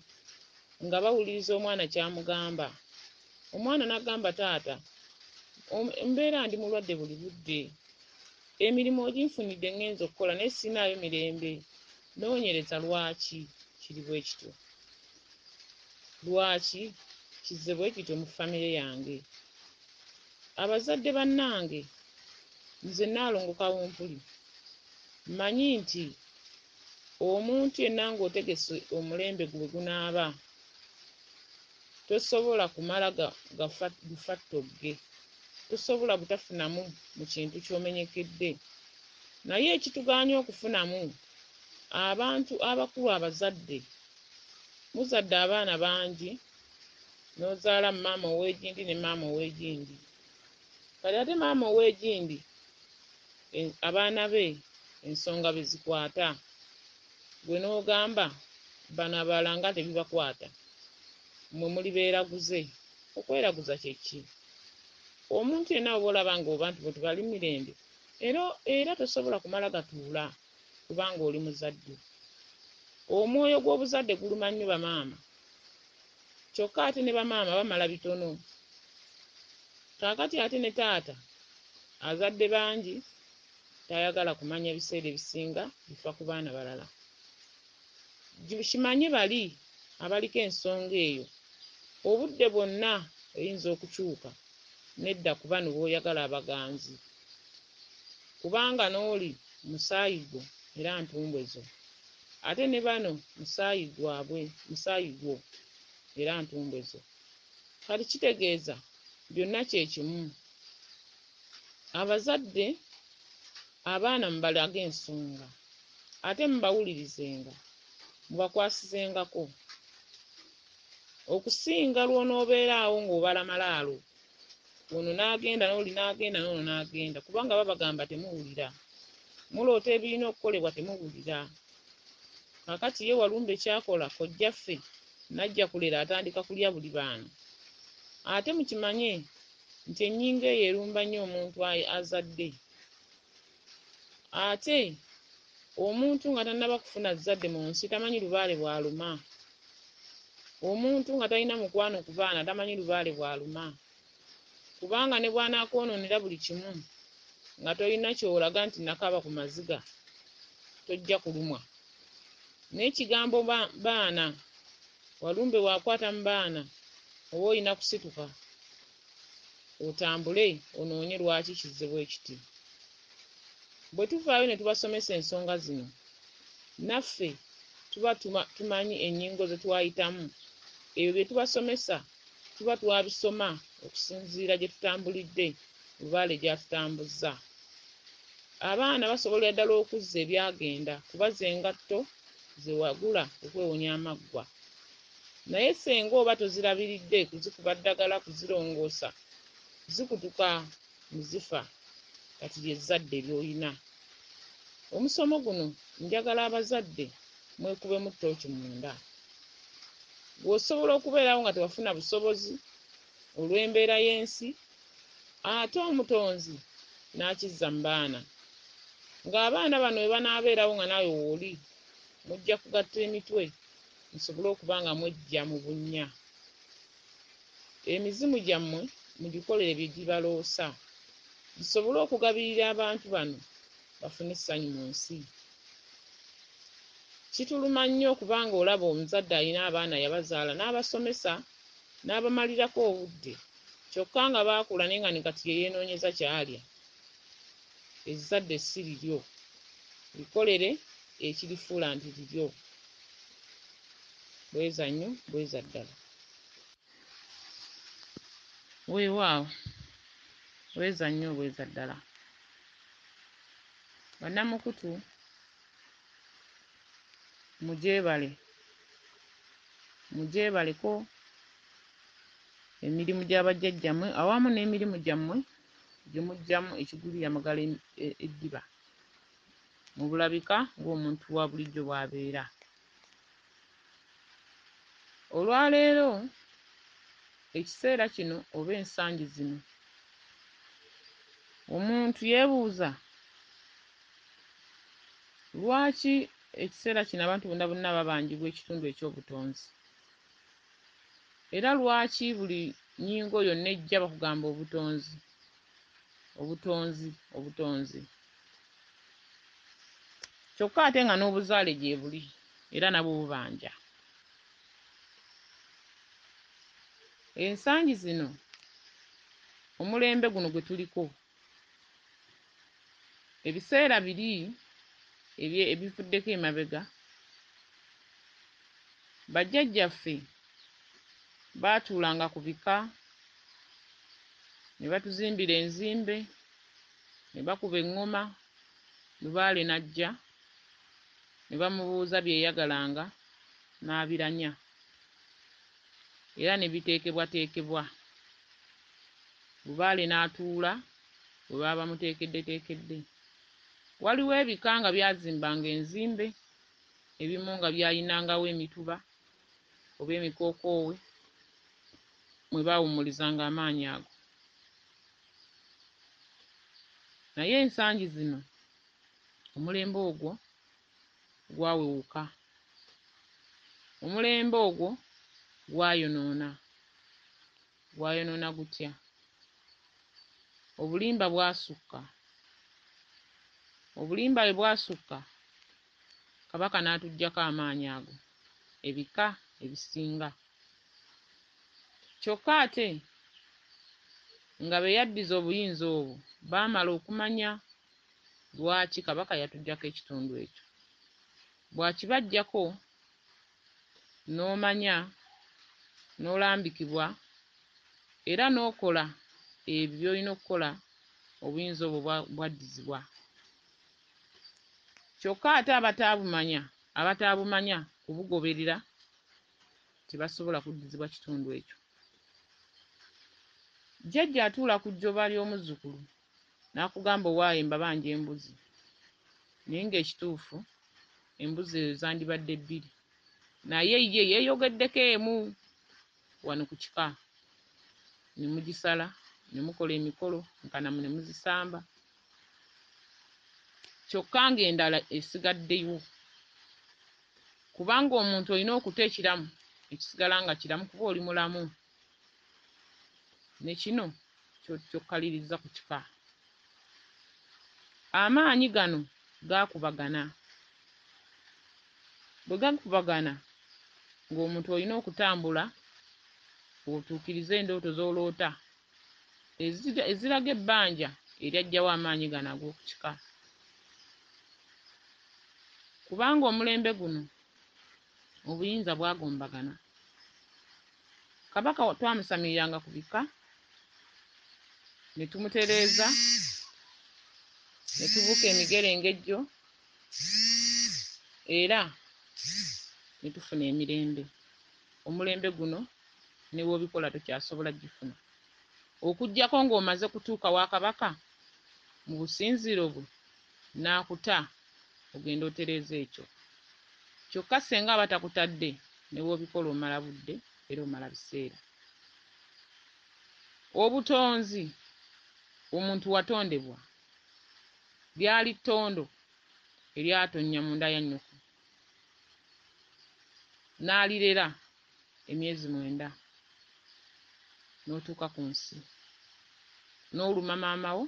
nga bawuliriza omwana kyamugamba. Omwana n'agamba taata, mbeera ndi mulwadde buli budde, emirimu oginfunidde ngenza okukola naye sinaayo mirembe, noonyereza lwaki kiri bwe kityo, lwaki kizze bwe kityo mu famire yange. Abazadde bannange, nze Nalongo Kawumpuli, mmanyi nti omuntu yenna ng'otegese omulembe gwe gunaaba, tosobola kumala gufattogge, tosobola butafunamu mu kintu ky'omenyekedde. Naye ekitugaanya okufunamu, abantu abakulu abazadde, muzadde abaana bangi, n'ozaala maama ow'egindi ne maama ow'egindi. Kale ate maama ow'egindi abaana be ensonga be zikwata, gwe n'ogamba bano abalala nga tebibakwata, mmwe muli beeraguze. Okweraguza kye ki? Omuntu yenna oba olaba ng'oba nti bwe tubali mirembe, era tosobola kumala gatuula kubanga oli muzadde. Omwoyo gw'obuzadde guluma nnyo bamaama, kyokka ate ne bamaama bamala bitono. Kaakati ate ne taata azadde bangi, tayagala kumanya ebiseera ebisinga bifa ku baana balala. Kimanye bali abaliko ensonga eyo, obudde bwonna eyinza okukyuka, nedda ku bano b'oyagala abaganzi, kubanga n'oli musaayi gwo era ntumbwe zo, ate ne bano musaayi gwo era ntumbwe zo. Kati kitegeeza byonna kye kimu. Abazadde abaana mubalage ensonga, ate mubawulirizenga, mubakwasizengako, okusinga lw'onoobeeraawo ng'obala malaalo, ono n'agenda n'oli n'agenda n'ono n'agenda, kubanga babagamba temuwulira, muloota ebirina okukolebwa temuwulira. Kakati ye Walumbe kyakola, kojjaffe n'ajja kulera atandika kulya buli baana. Ate mukimanye nti ennyingo eyo erumba nnyo omuntu azadde. Ate omuntu nga tannaba kufuna zzadde mu nsi tamanyi lubaale bw'aluma. Omuntu nga talina mukwano ku baana tamanyi lubaale bw'aluma. Kubanga ne bw'anaakwononera buli kimu nga tolina ky'olaga nti nakaaba ku maziga, tojja kulumwa. N'ekigambo baana, Walumbe waakwata mu baana, oba olina kusituka otambule onoonye lwaki kizze bwe kiti. Bwe tuvaayo ne tubasomesa ensonga zino, naffe tuba tumanyi ennyingo ze twayitamu. Ebyo bye tubasomesa tuba twabisoma okusinziira gye tutambulidde, Lubaale gy'atutambuzza. Abaana basobolera ddala okuzza ebyagenda, kubaza engatto ze wagula okwewonya amaggwa. Naye senga oba tozirabiridde kuzikuba ddagala kuzirongoosa, zikutuka muzifa, kati ly'ezzadde ly'olina. Omusomo guno njagala abazadde mwekubemu ttooki munda. Bw'osobola okubeerawo nga tewafuna busobozi olw'embeera y'ensi, ate omutonzi n'akizza mu baana. Ng'abaana bano bwe banaabeerawo nga naawe wooli, mujja kugatta emitwe musobole okuba nga mwejja mu bunnya. Emizimu gyammwe mugikolere bye gibaloosa. zisobole okugabirira abantu bano bafune essanyu mu nsi. Kituluma nnyo kubanga olaba omuzadde alina abaana yabazaala n'abasomesa n'abamalirako obudde, kyokka nga baakula naye nga ne kati yeyeenoonyeza kyalya. Ezzadde si liryo, likolere ekirifuula nti liryo. Bweza nnyo bweza ddala. Weewaawo, bweza nnyo bweza ddala. Bannamukutu mujeebaleko emirimu gya bajjajjammwe awamu n'emirimu gyammwe gye muggyamu ekigulira amagala eddiba, mu bulabika ng'omuntu wa bulijjo bw'abeera. Olwaleero ekiseera kino oba ensangi zino omuntu yeebuuza lwaki ekiseera kino abantu bonna babanjibwa ekitundu eky'obutonzi, era lwaki buli nnyingo yonna ejja bakugamba obutonzi obutonzi obutonzi, kyokka ate nga n'obuzaale gye buli era nabwo bubanja. Ensangi zino omulembe guno gwe tuliko, ebiseera biri ebivuddeko emabega, bajjajjaffe baatuulanga ku bika ne batuzimbira enzimbe, ne bakuba eŋŋoma, Lubaale n'ajja ne bamubuuza byeyagalanga n'abiranya, era ne biteekebwateekebwa. Lubaale n'atuula bwe baba bamuteekeddeteekedde. Waliwo ebika nga byazimbanga enzimbe, ebimu nga byayinangawo emituba oba emikookoowe mwe baawummulizanga amaanyi ago. Naye ensangi zino omulembe ogwo gwawewuka, omulembe ogwo gwayonoona. Gwayonoona gutya? Obulimba bwasukka. Obulimba bwe bwasukka, Kabaka n'atuggyako amaanyi ago, ebika ebisinga. Kyokka ate nga be yaddiza obuyinza obwo baamala okumanya lwaki Kabaka yatuggyako ekitundu ekyo. Bw'akibaggyako n'omanya n'olambikibwa era n'okola ebyo by'olina okukola, obuyinza obwo bwaddizibwa. Kyokka ate abataabumanya kubugoberera tebasobola kuddizibwa kitundu ekyo. Jjajja atuula ku jjoba ly'omuzzukulu n'akugamba owaaye mbabanja embuzi, naye ng'ekituufu embuzi ezo zandibadde 2, naye ye yeeyogeddeko emu wano ku kika. Ne mugisala ne mukola emikolo nkanamu ne muzisamba, kyokka ng'endala esigaddeyo, kubanga omuntu olina okuta ekiramu ekisigala nga kiramu kuba oli mulamu. Ne kino kyokkaliriza ku kika. Amaanyi gano gaakubagana. Bwe gakubagana ng'omuntu olina okutambula otuukirize endooto z'oloota eziraga ebbanja eryajjawo amaanyi gano ag'oku kika. Kubanga omulembe guno obuyinza bwagombagana. Kabaka twamusamiriranga ku bika ne tumutereeza ne tubuuka emigerengejjo era ne tufuna emirembe. Omulembe guno ne bw'obikola tokyasobola gifuna, okuggyako ng'omaze kutuuka wa Kabaka mu businziiro bwe n'akuta ogenda otereeza ekyo. Kyokka senga aba takutadde ne bw'obikola omala budde era omala biseera. Obutonzi omuntu watondebwa lyali ttondo eryatonnya munda ya nnyoko, n'alirera emyezi 9 n'otuuka ku nsi, n'oluma maama wo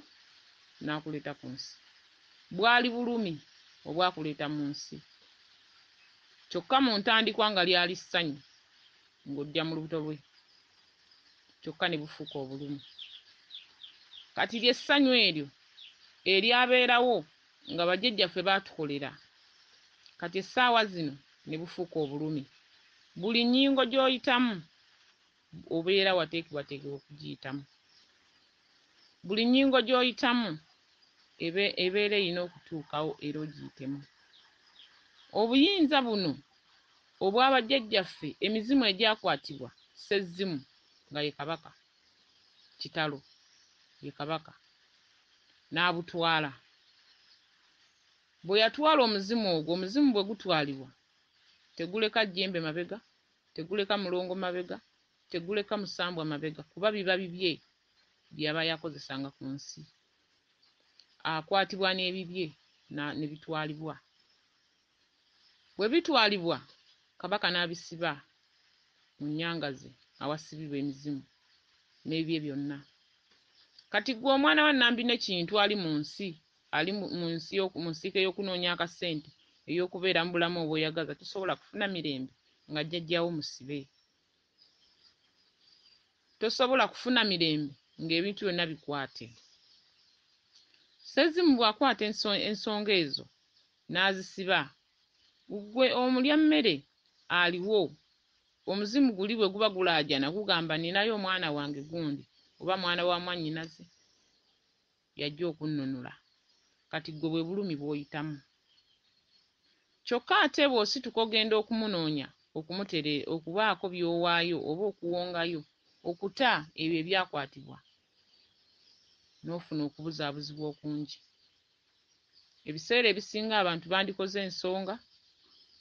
n'akuleeta ku nsi. Bwali bulumi obwakuleeta mu nsi. Kyokka mu ntandikwa nga lyali ssanyu ng'ojja mu lubuto lwe. Kyokka ne bufuuka obulumi. Kati ly'essanyu eryo eryabeerawo nga bajjajjaffe baatukolera. Kati essaawa zino ne bufuuka obulumi. Buli nnyingo gy'oyitamu obeera wateekebwateekebwa okugiyitamu. Buli nnyingo gy'oyitamu ebeera erina okutuukawo era ogiyitemu. Obuyinza buno obw'abajjajjaffe emizimu egyakwatibwa sezzimu nga ye kabaka, kitalo ye kabaka, n'abutwala. Bwe yatwala omuzimu ogwo, omuzimu bwe gutwalibwa teguleka jjembe mabega, teguleka mulongo mabega, teguleka musambwa mabega, kuba biba bibye byaba yakozesanga ku nsi. Akwatibwa n'ebibye ne bitwalibwa. Bwe bitwalibwa kabaka n'abisiba mu nnyanga ze awasibibwa emizimu n'ebibye byonna. Kati gwe omwana wa Nambi n'ekintu ali mu nsi, ali mu nsiike y'okunoonya akasente ey'okubeera mu bulamu obweyagaza, tosobola kufuna mirembe nga jjajjaawo musibe. Tosobola kufuna mirembe ng'ebintu byonna bikwate. Sezzimu bw'akwata ensonga ezo n'azisiba, gwe omulya mmere aliwo, omuzimu guli bwe guba gulaajana gugamba ninayo omwana wange gundi oba mwana wa mwannyinaze yajja okunnunula. Kati gwe bwe bulumi bw'oyitamu. Kyokka ate bw'osituka ogenda okumunoonya, okubaako by'owaayo oba okuwongayo, okuta ebyo ebyakwatibwa, n'ofuna okubuzaabuzibwa okungi. Ebiseera ebisinga abantu bandikoze ensonga,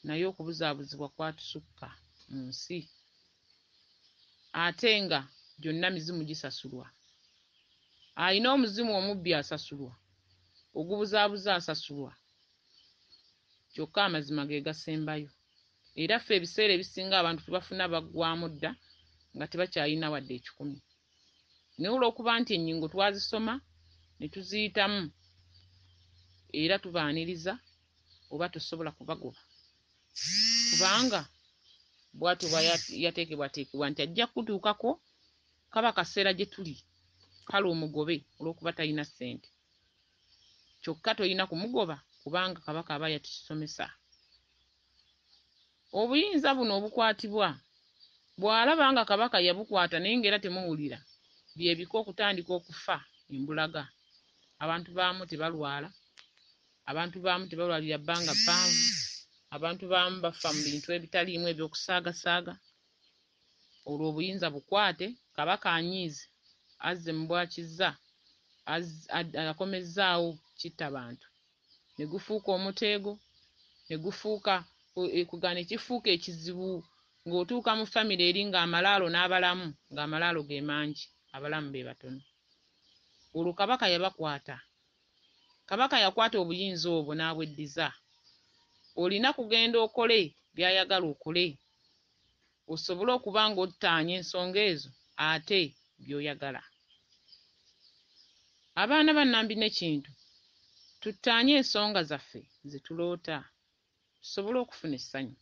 naye okubuzaabuzibwa kwatusukka mu nsi. Ate nga gyonna mizimu gisasulwa. Alina omuzimu omubbi asasulwa, ogubuzaabuza asasulwa, kyokka amazima ge gasembayo. Era ffe ebiseera ebisinga abantu tubafuna baggwamu dda nga tebakyalina wadde 10. Naye olw'okuba nti ennyingo twazisoma ne tuziyitamu era tubaaniriza, oba tosobola kubagoba. Kubanga bw'atyo yateekebwateekebwa nti ajja kutuukako kaba kaseera gye tuli, kale omugobe olw'okuba talina ssente. Kyokka tolina kumugoba kubanga kabaka aba yatusomesa. Obuyinza buno obukwatibwa, bw'alaba nga kabaka yabukwata naye ng'era temuwulira, bye bika okutandika okufa embulaga. Abantu baamu tebalwala, abantu baamu tebalwalira bbanga ppanvu, abantu baamu bafa mu bintu ebitaliimu eby'okusaagasaaga. Olwo obuyinza bukwate, kabaka anyiize, azze mu bwakizza, akomezzaawo kitta bantu. Ne gufuuka omuteego, ne gufuuka ekugana ekifuuka ekizibu ng'otuuka mu famire eri ng'amalaalo n'abalamu, ng'amalaalo ge mangi, abalamu be batono. Olwo kabaka yabakwata. Kabaka yakwata obuyinza obwo n'abweddiza. Olina kugenda okole by'ayagala okole, osobole okuba ng'ottaanya ensonga ezo ate by'oyagala. Abaana ba Nambi n'ekintu, tuttaanye ensonga zaffe ze tuloota, tusobole okufuna essanyu.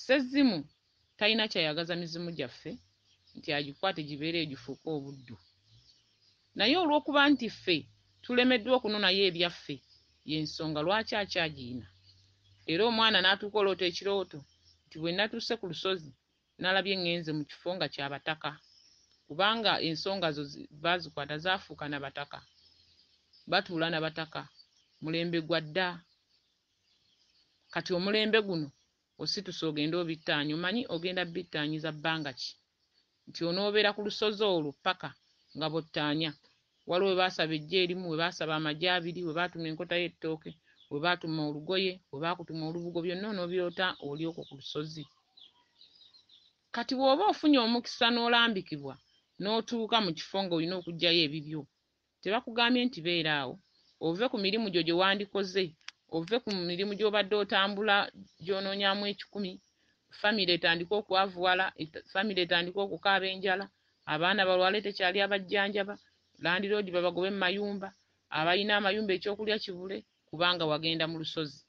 Sezzimu talina kyayagaza mizimu gyaffe nti agikwate gibeereyo gifuuke obuddu. Naye olw'okuba nti ffe tulemeddwa okunonayo ebyaffe, y'ensonga lwaki akyagiyina. Era omwana n'atuuka oloota ekirooto nti bwe natuuse ku lusozi nalabye ngenze mu kifo nga kyabataka, kubanga ensonga zo baazikwata zaafuuka nabataka, batuula nabataka, mulembe gwa dda. Kati omulembe guno ositusa ogenda obittaanya, omanyi ogenda bittaanyiza bbanga ki? Nti onoobeera ku lusozi olwo paka nga bottaanya. Waliwo we baasaba ejje erimu, we baasaba amagye 2, we baatuma enkota y'ettooke, we baatuma olugoye, we baakutuma olubugo, byonna onoobyota oli okwo ku lusozi. Kati bw'oba ofunye omukisa n'olambikibwa n'otuuka mu kifo ng'olina okuggyayo ebibyo, tebakugambye nti beera awo, ove ku mirimu gyo gye wandikoze, ove ku mirimu gy'obadde otambula gy'onoonyaamu 10, famire etandika okwavuwala, famire etandika okukaaba enjala, abaana balwale tekyali abajjanjaba, landiroodi babagobe mu mayumba, abalina amayumba ekyokulya kibule kubanga wagenda mu lusozi.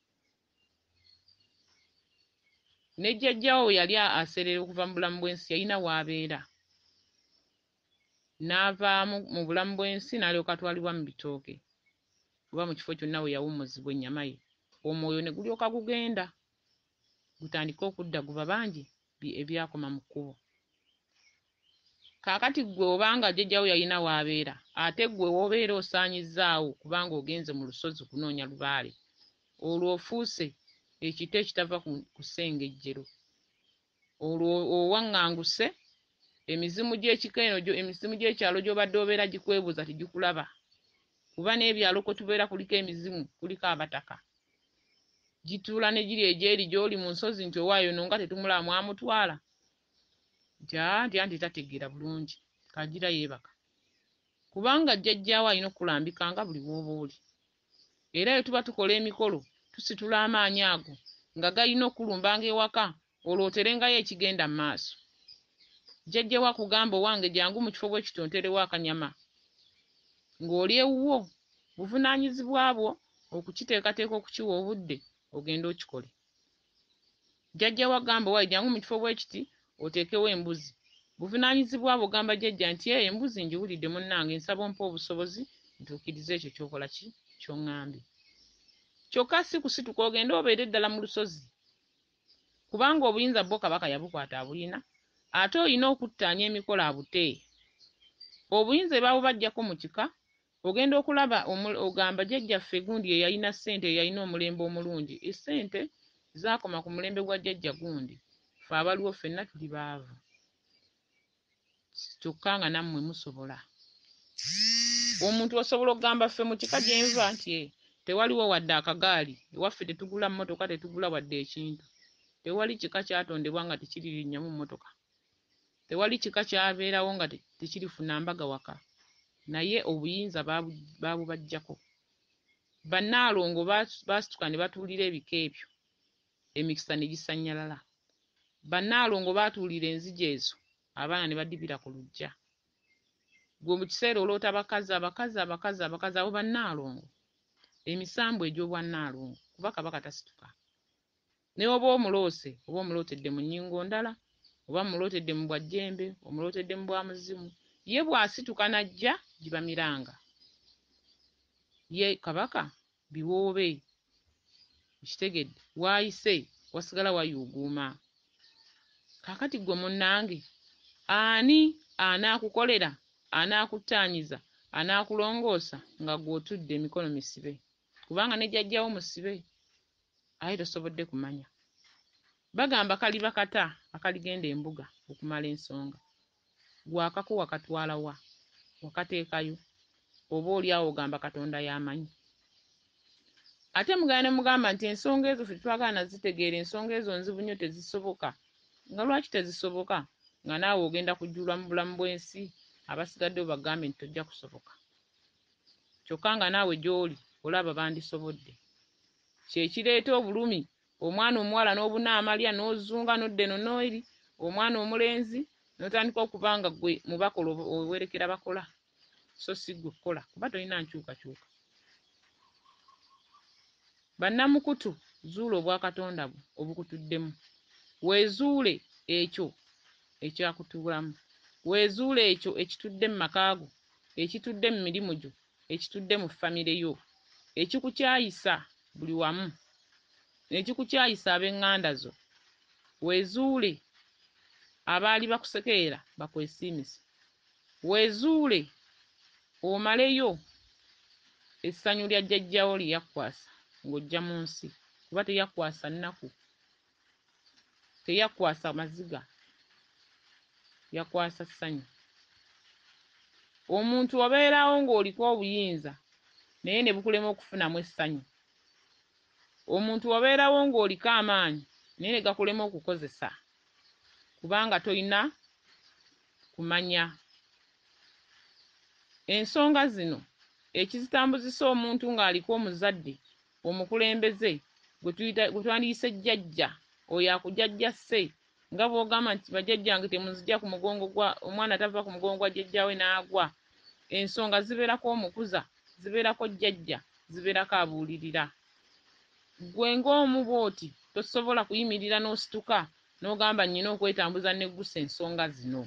Ne jjajjawo yali aserera okuva mu bulamu bw'ensi yalina w'abeera. N'avaamu mu bulamu bw'ensi n'alyoka atwalibwa mu bitooke oba mu kifo kyonna we yawummuzibwa ennyama ye. Omwoyo ne gulyoka gugenda gutandika okudda guba bangi ebyakoma mu kkubo. Kaakati ggwe obanga jjajjawo yalina w'abeera ate ggwe w'obeera osaanyizzaawo kubanga ogenze mu lusozi kunoonya Lubaale, olwo ofuuse ekito ekitava ku ssengejjero. Olwo owaŋŋanguse emizimu gy'ekika eno emizimu gy'ekyalo gy'obadde obeera gikwebuuza tegikulaba, kuba n'ebyalo kwe tubeera kuliko emizimu, kuliko abataka. Gituula ne giri egy'eri gy'oli mu nsozi nti owaayo no nga tetumulaba mwamutwala nti tategeera bulungi kagira yeebaka, kubanga jjajjaawo alina okukulambikanga buli w'oba oli. Era bwe tuba tukola emikolo tusitula amaanyi ago nga galina okulumbanga ewaka olwo oterengayo ekigenda mu maaso. Jjajjaawo akugamba owange jangu mu kifo bwe kitonterewo akanyama ng'oli ewuwo, buvunaanyizibwa bwo okukiteekateeka okukiwa obudde ogende okikole. Jjajjaawo agamba owaaye jangu mu kifo bwe kiti oteekewo embuzi, buvunaanyizibwa bwo gamba jjajja nti embuzi ngiwulidde munnange nsaba ompa obusobozi ntuukirize ekyo ky'okola ky'oŋŋambye. Kyokka si kusituka ogende obeere ddala mu lusozi, kubanga obuyinza bwo Kabaka yabukwata abulina, ate olina okuttaanya emikolo abute. Obuyinza baabubaggyako mu kika, ogenda okulaba ogamba jjajjaffe gundi ye yalina ssente, ye yalina omulembe omulungi. Essente zaakoma ku mulembe gwa jjajja gundi, ffe abaliwo ffenna tuli baavu, kyokka nga nammwe musobola. Omuntu osobola okugamba ffe mu kika gye nva nti tewaliwo wadde akagaali, ewaffe tetugula mmotoka, tetugula wadde ekintu. Tewali kika kyatondebwa nga tekiririnnya mu mmotoka, tewali kika kyabeerawo nga tekirifuna mbaga waka, naye obuyinza baabubaggyako. Bannaalongo baasituka ne batuulira ebika ebyo, emikisa ne gisannyalala. Bannaalongo baatuulira enzigi ezo, abaana ne badibira ku luggya. Gwe mu kiseera oloota abakazi abo bannaalongo, emisambu egy'obwannaalongo, kuba Kabaka tasituka. Ne oba omuloose, oba omulootedde mu nnyingo ndala, oba mulootedde mu bwajjembe, omulootedde mu bwamuzimu, ye bw'asituka n'ajja gibamiranga. Ye Kabaka biwoobe, ekitegedde waayise wasigala wayuuguuma. Kaakati ggwe munnange, ani anaakukolera, anaakuttaanyiza, anaakulongoosa nga gw'otudde emikono misibe? Kubanga ne jjajjaawo musibe, aye tosobodde kumanya. Bagamba kaliba kata akaligenda embuga okumala ensonga. Gwakako wakatwala wa? Wakateekayo? Oba oli awo ogamba Katonda y'amanyi. Ate mugenda ne mugamba nti ensonga ezo ffe twagala nazitegeera, ensonga ezo nzibu nnyo tezisoboka. Nga lwaki tezisoboka? Nga naawe ogenda kujjulwa mu bulamu bw'ensi, abasigadde bagambe nti tojja kusoboka. Kyokka nga naawe gy'oli olaba bandisobodde. Kye kireeta obulumi, omwana omuwala n'obunaamalya n'ozunga n'odda eno n'eri, omwana omulenzi n'otandika okuba nga ggwe mu bakola owerekera bakola, so si ggwe kukola, kuba tolina nkyukakyuka. Bannamukutu, zuula obwakatonda bwo obukutuddemu, weezuule ekyo ekyakutuulamu, weezuule ekyo ekitudde mu makaago, ekitudde mu mirimu gyo, ekitudde mu famire yo, ekikukyayisa buli wamu, ekikukyayisa ab'eŋŋanda zo. Weezuule abaali bakusekeera bakwesiimisa, weezuule omaleyo essanyu lya jjajjaawo lye yakkwasa ng'ojja mu nsi, kuba teyakkwasa nnaku, teyakkwasa maziga, yakwasa ssanyu. Omuntu obeerawo ng'oliko obuyinza naye ne bukulema okufunamu essanyu. Omuntu obeerawo ng'oliko amaanyi naye ne gakulema okukozesa, kubanga tolina kumanya. Ensonga zino ekizitambuzisa omuntu ng'aliko omuzadde omukulembeze gwe twandiyise jjajja, oyo akujjajja sse, nga bw'ogamba nti bajjajjange temunzijja ku mugongo gwa omwana tava ku mugongo gwa jjajjaawe n'agwa. Ensonga zibeerako omukuza, zibeerako jjajja, zibeerako abuulirira. Gwe ng'omubooti tosobola kuyimirira n'osituka n'ogamba nnyina okwetambuza neggusa ensonga zino.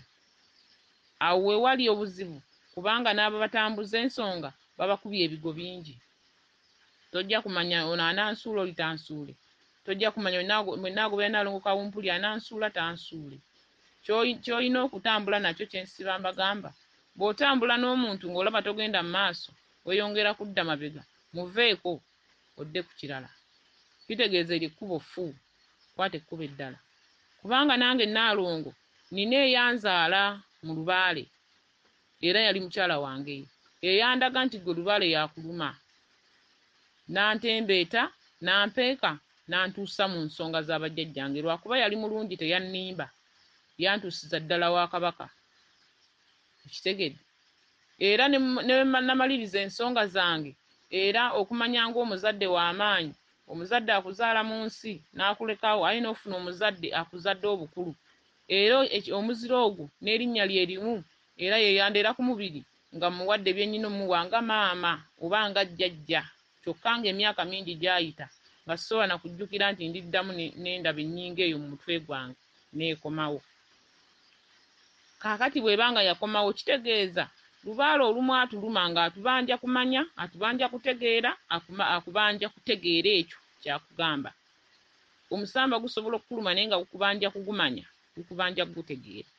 Awo we wali obuzibu, kubanga n'abo batambuza ensonga babakubye ebigo bingi. Tojja kumanya ono anansuula oli tansuule. Tojja kumanya mwenna agobera Nalongo Kawumpuli anansuula tansuule. Ky'olina okutambula nakyo kye nsiba mbagamba. Bw'otambula n'omuntu ng'olaba togenda mu maaso, weeyongera kudda mabega, muveeko odde ku kirala. Kitegeeza erikkubo ffu, kwata ekkubo eddala. Kubanga nange Nalongo nina eyanzaala mu Lubaale, era yali mukyala wange, eyandaga nti gwe Lubaale yakuluma. Nantembeeta, nampeeka, nantuusa mu nsonga z'abajjajjange, lwakuba yali mulungi teyannimba, yantuusiza ddala wa Kabaka. Okitegedde? Era ne namaliriza ensonga zange, era okumanya ng'omuzadde w'amaanyi, omuzadde akuzaala mu nsi n'akulekawo, alina ofuna omuzadde akuzadde obukulu. Era omuziro ogwo n'erinnya lye limu, era yeyandeera ku mubiri nga muwadde byennyina omuwa nga maama oba nga jjajja. Kyokka ng'emyaka mingi gyayita nga sobola na kujjukira nti ndiddamu n'endaba ennyinga eyo mu mutwe gwange n'ekomawo. Kaakati bw'ebanga yakomawo kitegeeza Lubaale olumu atuluma ng'atubanja kumanya, atubanja kutegeera, akubanja kutegeera ekyo kyakugamba. Omusamba gusobola okukuluma naye nga gukubanja kugumanya, gukubanja kugutegeera.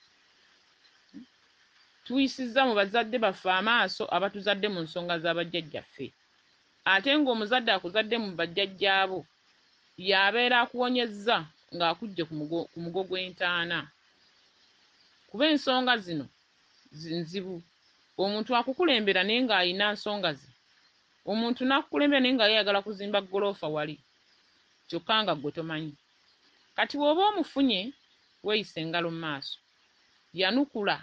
Tuyisizza mu bazadde baffe amaaso abatuzadde mu nsonga z'abajjajjaffe. Ate ng'omuzadde akuzadde mu bajjajjaabo, y'abeera akuwonyezza ng'akujje ku mugo gw'entaana. Kuba ensonga zino nzibu. Omuntu akukulembera naye ng'alina nsonga ze. Omuntu n'akukulembera naye nga yeeyagala kuzimba ggoloofa wali, kyokka nga ggwe tomanyi. Kati bw'oba omufunye, weeyisa engalo mu maaso. Yanukula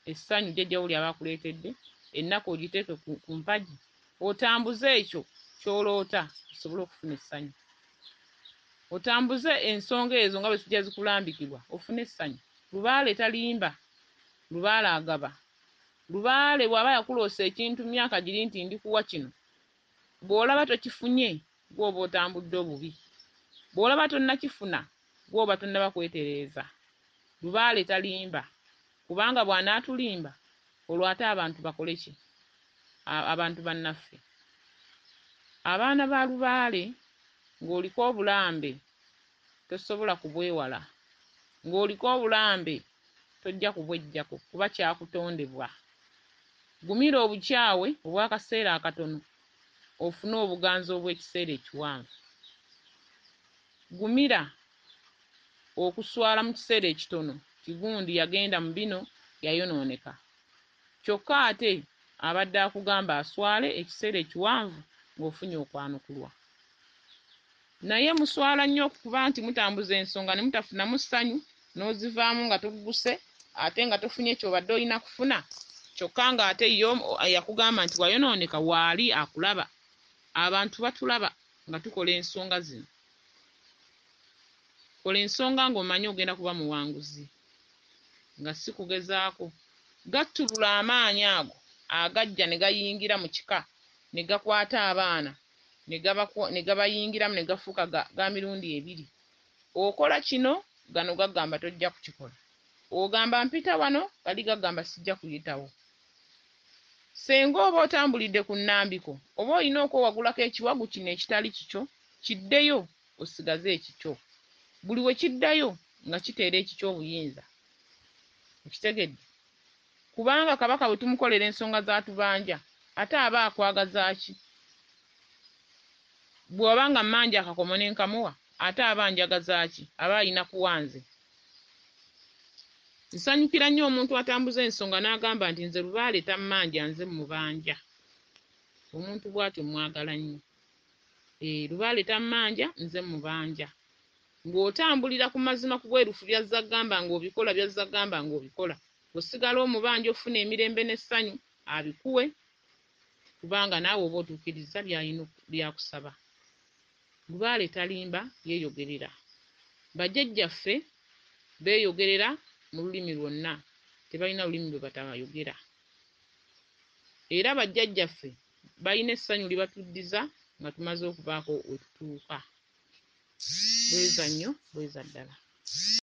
essanyu jjajja wo ly'aba akuleetedde, ennaku ogiteeke ku mpagi, otambuze ekyo ky'oloota osobole okufuna essanyu. Otambuze ensonga ezo nga bwe zijja zikulambikibwa ofune essanyu. Lubaale talimba, Lubaale agaba. Lubaale bw'aba yakuloosa ekintu myaka giri nti ndikuwa kino, bw'olaba tokifunye gw'oba otambudde obubi. Bw'olaba tonnakifuna gw'oba tonnaba kwetereeza. Lubaale talimba, kubanga bw'anaatulimba olwo ate abantu bakole ki? Abantu bannaffe. Abaana ba Lubaale ng'oliko obulambe tosobola kubwewala. Ng'oliko obulambe tojja kubweggyako kuba kyakutondebwa. Gumira obukyawe obw'akaseera akatono ofune obuganzi obw'ekiseera ekiwanvu. Gumira okuswala mu kiseera ekitono kigundi yagenda mu bino yayonooneka. Kyokka ate abadde akugamba aswale ekiseera ekiwanvu ng'ofunye okwanukulwa. Naye muswala nnyo okuba nti mutambuza ensonga ne mutafunamu ssanyu n'ozivaamu nga togguse ate nga tofunye ky'obadde olina kufuna, kyokka ng'ate yo yakugamba nti wayonooneka waali akulaba. Abantu batulaba nga tukola ensonga zino. Kola ensonga ng'omanyi ogenda kuba muwanguzi, nga si kugezaako. Gattulula amaanyi ago agajja ne gayingira mu kika ne gakwata abaana ne gabayingiramu ne gafuuka ga mirundi ebiri. Okola kino, gano gagamba tojja kukikola. Ogamba mpita wano, gali gagamba sijja kuyitawo. Senga oba otambulidde ku nnambiko, oba olina okwewagulako ekiwagu kino ekitali kikyo, kiddeyo osigaze ekikyo. Buli we kiddayo nga kiteera ekikyo obuyinza. Okitegedde? Kubanga Kabaka bwe tumukolera ensonga z'atubanja, ate aba akwagaza ki? Bw'oba nga mmanja akakomo ne nkamuwa, ate aba anjagaza ki? Aba alina kuwanze. Nsanyukira nnyo omuntu atambuza ensonga n'agamba nti nze Lubaale tammanja nze mubanja. Omuntu bw'atyo mwagala nnyo. Lubaale tammanja nze mubanja. Ng'otambulira ku mazima ku bwerufu byazza gamba ng'obikola byazza gamba ng'obikola. Osigala omubanja ofuna emirembe n'essanyu abikuwe, kubanga naawe oba otuukiriza byakusaba. Lubaale talimba, yeeyogerera. Bajjajjaffe beeyogerera mu lulimi lwonna, tebalina lulimi lwe batabayogera. Era bajjajjaffe balina essanyu libatuddiza nga tumaze okubaako we tutuuka. Bweza nnyo, bweza ddala.